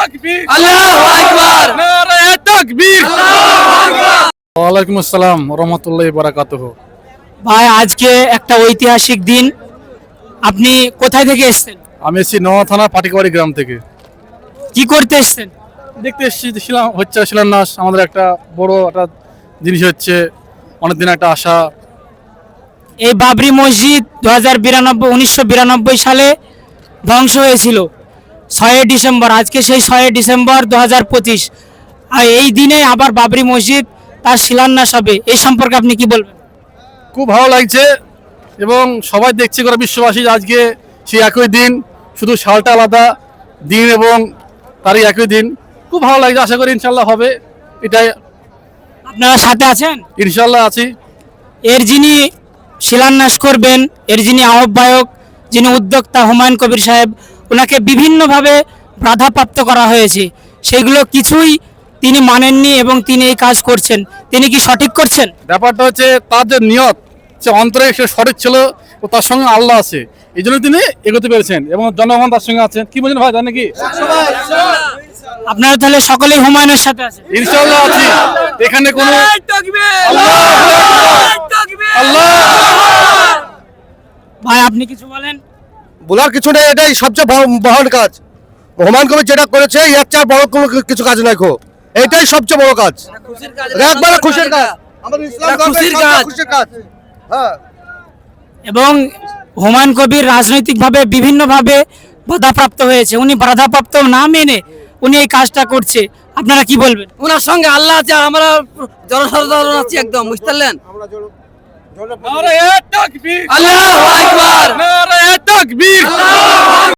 তাকবীর আল্লাহু আকবার নারায়ে তাকবীর ওয়ালাইকুম আসসালাম ওয়া রাহমাতুল্লাহি ওয়া বারাকাতুহু। ভাই আজকে একটা ঐতিহাসিক দিন, আপনি কোথায় থেকে এসেছেন? আমি এসেছি নোয়া থানা পাটিকাবাড়ি গ্রাম থেকে। কি করতে এসেছেন? দেখতে এসেছি হচ্ছে শিলান্যাস, আমাদের একটা বড় একটা জিনিস হচ্ছে, অনেকদিন একটা আশা। এই বাবরি মসজিদ 1992 সালে ধ্বংস হয়েছিল 6 ডিসেম্বর। আজকে সেই 6 ডিসেম্বর 2025, আর এই দিনে আবার বাবরি মসজিদ তার শিলান্যাস হবে। এই সম্পর্কে আপনি কি বলবেন? খুব ভালো লাগছে এবং সবাই দেখছে গোটা বিশ্ববাসী আজকে সেই একই দিন, শুধু সালটা আলাদা, দিন এবং তারিখ একই দিন। খুব ভালো লাগছে, আশা করি ইনশাল্লাহ হবে। এটাই আপনারা সাথে আছেন? ইনশাল্লাহ আছি। এর যিনি শিলান্যাস করবেন, এর যিনি আহ্বায়ক, যিনি উদ্যোক্তা হুমায়ুন কবির সাহেব, ওনাকে বিভিন্নভাবে বাধাপ্রাপ্ত করা হয়েছে, সেগুলো কিছুই তিনি মানেননি এবং তিনি এই কাজ করছেন। তিনি কি সঠিক করছেন? ব্যাপারটা হচ্ছে তার যে নিয়ত, সে অন্তরে সে সঠিক ছিল ও তার সঙ্গে আল্লাহ আছে, এই জন্য তিনি এগোতে পেরেছেন এবং জনগণ তার সঙ্গে আছেন। কি বলছেন ভাই, জানেন কি? আপনারা তাহলে সকলেই হুমায়ুনের সাথে আছেন? ইনশাআল্লাহ আছি। এখানে কোনো আল্লাহ। ভাই আপনি কিছু বলেন। বলার কিছু নেই, এটাই সবচেয়ে মহান কাজ। হুমায়ুন কবির যেটা করেছে এর চেয়ে বড় কোনো কিছু কাজ নাই। এটাই সবচেয়ে বড় কাজ, একবারে খুশির কাজ, আমাদের ইসলাম ধর্মের খুশির কাজ। হ্যাঁ, এবং হুমায়ুন কবির রাজনৈতিকভাবে বিভিন্নভাবে বাধাপ্রাপ্ত হয়েছে, উনি বাধাপ্রাপ্ত না মেনে উনি এই কাজটা করছে। আপনারা কি বলবেন? ওনার সঙ্গে আল্লাহ আছে, আমরা জনসাধারণ আছি একদম, বুঝতে পারলেন? নারায়ে তাকবীর আল্লাহু আকবার নারায়ে তাকবীর।